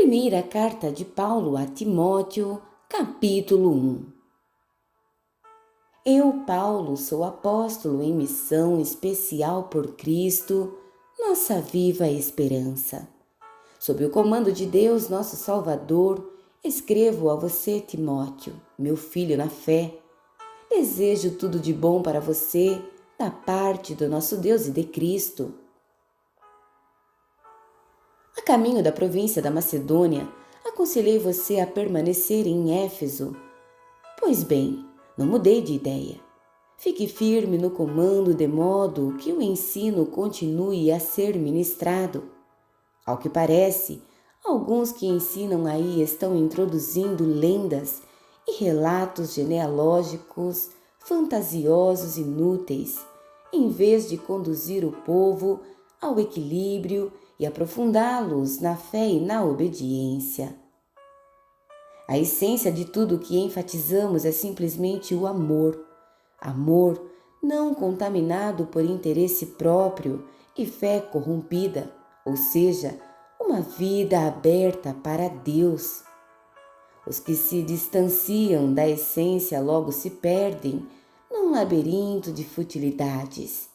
Primeira carta de Paulo a Timóteo, capítulo 1. Eu, Paulo, sou apóstolo em missão especial por Cristo, nossa viva esperança. Sob o comando de Deus, nosso Salvador, escrevo a você, Timóteo, meu filho na fé. Desejo tudo de bom para você, da parte do nosso Deus e de Cristo. A caminho da província da Macedônia, aconselhei você a permanecer em Éfeso. Pois bem, não mudei de ideia. Fique firme no comando de modo que o ensino continue a ser ministrado. Ao que parece, alguns que ensinam aí estão introduzindo lendas e relatos genealógicos fantasiosos inúteis, em vez de conduzir o povo ao equilíbrio e aprofundá-los na fé e na obediência. A essência de tudo que enfatizamos é simplesmente o amor. Amor não contaminado por interesse próprio e fé corrompida, ou seja, uma vida aberta para Deus. Os que se distanciam da essência logo se perdem num labirinto de futilidades.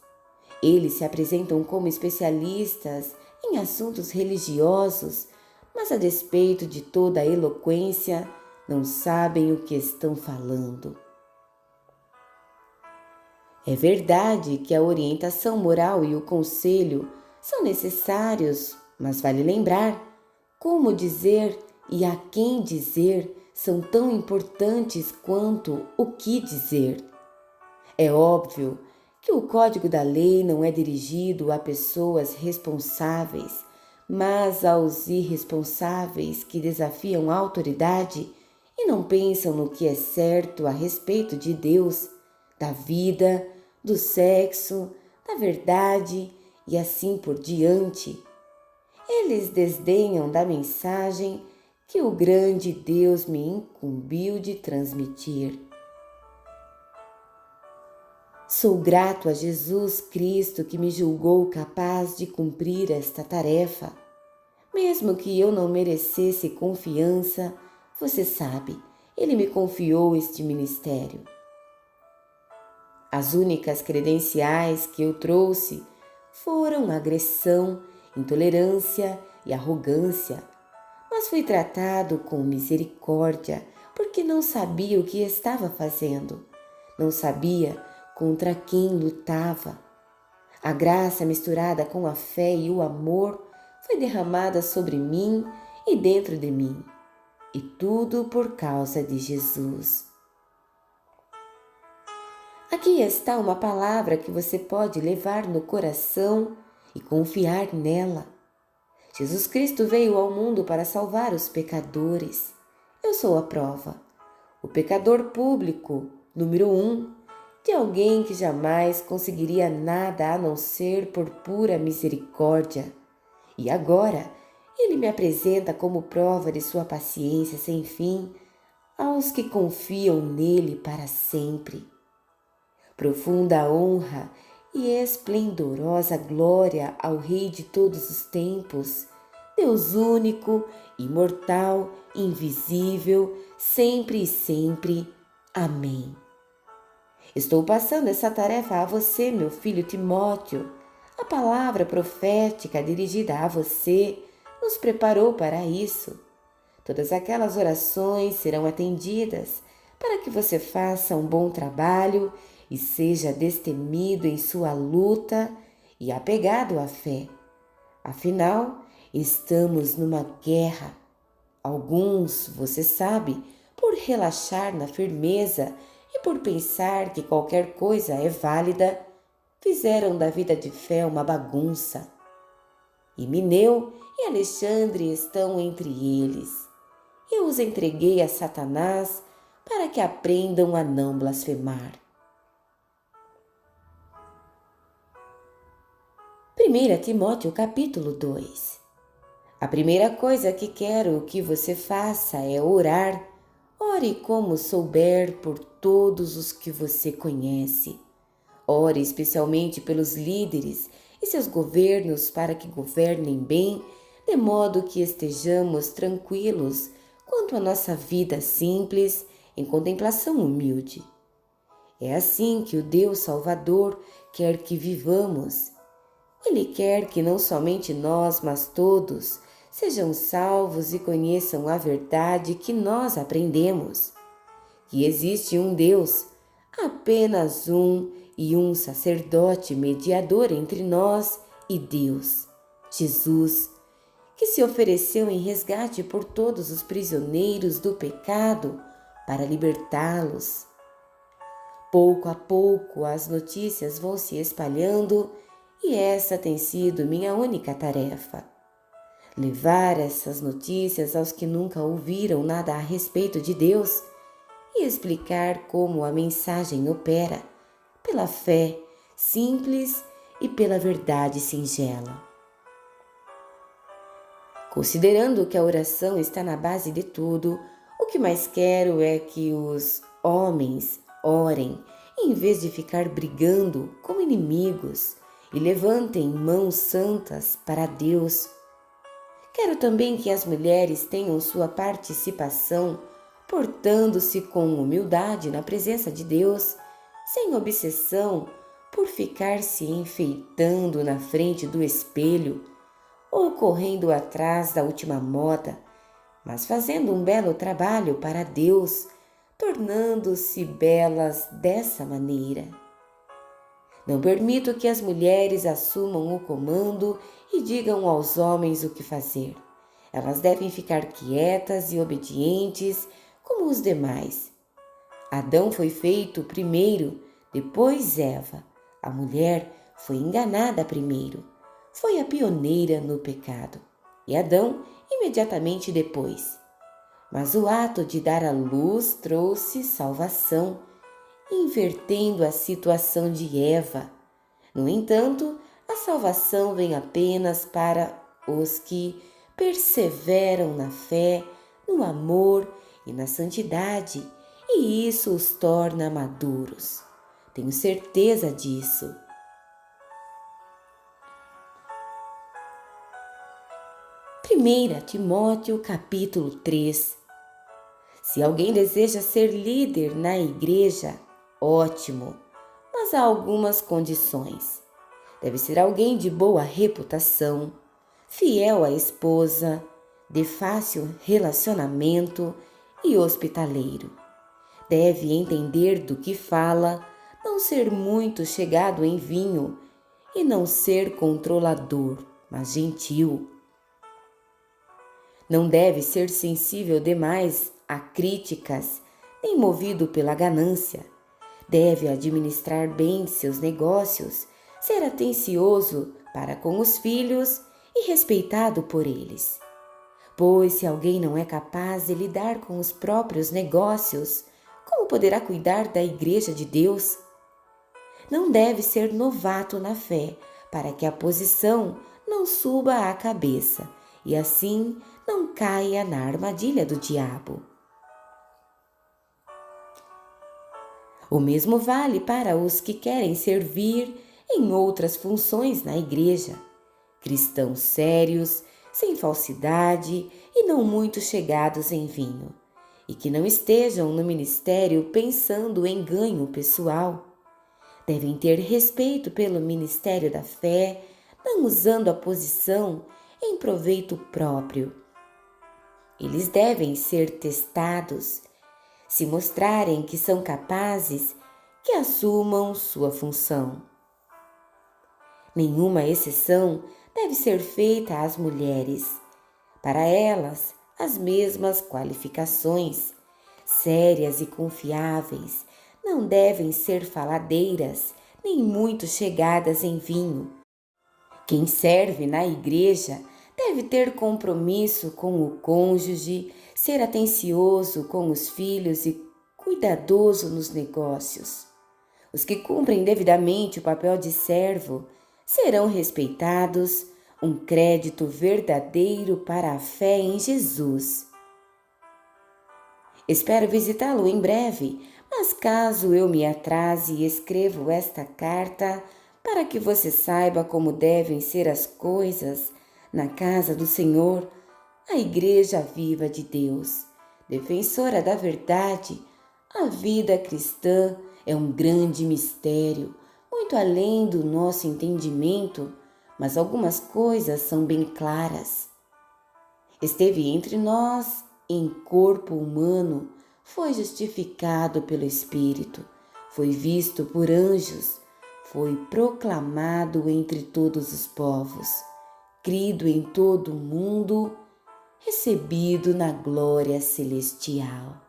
Eles se apresentam como especialistas em assuntos religiosos, mas a despeito de toda a eloquência, não sabem o que estão falando. É verdade que a orientação moral e o conselho são necessários, mas vale lembrar, como dizer e a quem dizer são tão importantes quanto o que dizer. É óbvio que o Código da Lei não é dirigido a pessoas responsáveis, mas aos irresponsáveis que desafiam a autoridade e não pensam no que é certo a respeito de Deus, da vida, do sexo, da verdade e assim por diante. Eles desdenham da mensagem que o grande Deus me incumbiu de transmitir. Sou grato a Jesus Cristo que me julgou capaz de cumprir esta tarefa. Mesmo que eu não merecesse confiança, você sabe, Ele me confiou este ministério. As únicas credenciais que eu trouxe foram agressão, intolerância e arrogância, mas fui tratado com misericórdia porque não sabia o que estava fazendo, não sabia contra quem lutava. A graça misturada com a fé e o amor foi derramada sobre mim e dentro de mim, e tudo por causa de Jesus. Aqui está uma palavra que você pode levar no coração e confiar nela. Jesus Cristo veio ao mundo para salvar os pecadores. Eu sou a prova. O pecador público, número 1, de alguém que jamais conseguiria nada a não ser por pura misericórdia. E agora, ele me apresenta como prova de sua paciência sem fim aos que confiam nele para sempre. Profunda honra e esplendorosa glória ao Rei de todos os tempos, Deus único, imortal, invisível, sempre e sempre. Amém. Estou passando essa tarefa a você, meu filho Timóteo. A palavra profética dirigida a você nos preparou para isso. Todas aquelas orações serão atendidas para que você faça um bom trabalho e seja destemido em sua luta e apegado à fé. Afinal, estamos numa guerra. Alguns, você sabe, por relaxar na firmeza e por pensar que qualquer coisa é válida, fizeram da vida de fé uma bagunça. Himeneu e Alexandre estão entre eles. Eu os entreguei a Satanás para que aprendam a não blasfemar. 1 Timóteo capítulo 2. A primeira coisa que quero que você faça é orar. Ore como souber por todos os que você conhece. Ore especialmente pelos líderes e seus governos para que governem bem de modo que estejamos tranquilos quanto à nossa vida simples em contemplação humilde. É assim que o Deus Salvador quer que vivamos. Ele quer que não somente nós, mas todos, sejam salvos e conheçam a verdade que nós aprendemos. Que existe um Deus, apenas um, e um sacerdote mediador entre nós e Deus, Jesus, que se ofereceu em resgate por todos os prisioneiros do pecado para libertá-los. Pouco a pouco as notícias vão se espalhando e essa tem sido minha única tarefa. Levar essas notícias aos que nunca ouviram nada a respeito de Deus e explicar como a mensagem opera, pela fé simples e pela verdade singela. Considerando que a oração está na base de tudo, o que mais quero é que os homens orem, em vez de ficar brigando como inimigos, e levantem mãos santas para Deus. Quero também que as mulheres tenham sua participação, portando-se com humildade na presença de Deus, sem obsessão por ficar se enfeitando na frente do espelho ou correndo atrás da última moda, mas fazendo um belo trabalho para Deus, tornando-se belas dessa maneira. Não permito que as mulheres assumam o comando e digam aos homens o que fazer. Elas devem ficar quietas e obedientes como os demais. Adão foi feito primeiro, depois Eva. A mulher foi enganada primeiro. Foi a pioneira no pecado. E Adão imediatamente depois. Mas o ato de dar à luz trouxe salvação, invertendo a situação de Eva. No entanto, a salvação vem apenas para os que perseveram na fé, no amor e na santidade, e isso os torna maduros. Tenho certeza disso. Primeira Timóteo capítulo 3. Se alguém deseja ser líder na igreja, ótimo, mas há algumas condições. Deve ser alguém de boa reputação, fiel à esposa, de fácil relacionamento e hospitaleiro. Deve entender do que fala, não ser muito chegado em vinho e não ser controlador, mas gentil. Não deve ser sensível demais a críticas, nem movido pela ganância. Deve administrar bem seus negócios, ser atencioso para com os filhos e respeitado por eles. Pois se alguém não é capaz de lidar com os próprios negócios, como poderá cuidar da igreja de Deus? Não deve ser novato na fé, para que a posição não suba à cabeça e assim não caia na armadilha do diabo. O mesmo vale para os que querem servir em outras funções na igreja. Cristãos sérios, sem falsidade e não muito chegados em vinho, e que não estejam no ministério pensando em ganho pessoal. Devem ter respeito pelo ministério da fé, não usando a posição em proveito próprio. Eles devem ser testados. Se mostrarem que são capazes, que assumam sua função. Nenhuma exceção deve ser feita às mulheres. Para elas, as mesmas qualificações, sérias e confiáveis, não devem ser faladeiras, nem muito chegadas em vinho. Quem serve na igreja deve ter compromisso com o cônjuge, ser atencioso com os filhos e cuidadoso nos negócios. Os que cumprem devidamente o papel de servo serão respeitados, um crédito verdadeiro para a fé em Jesus. Espero visitá-lo em breve, mas caso eu me atrase, escrevo esta carta para que você saiba como devem ser as coisas Na casa do Senhor, a Igreja Viva de Deus, defensora da verdade, a vida cristã é um grande mistério, muito além do nosso entendimento, mas algumas coisas são bem claras. Esteve entre nós em corpo humano, foi justificado pelo Espírito, foi visto por anjos, foi proclamado entre todos os povos, crido em todo o mundo, recebido na glória celestial.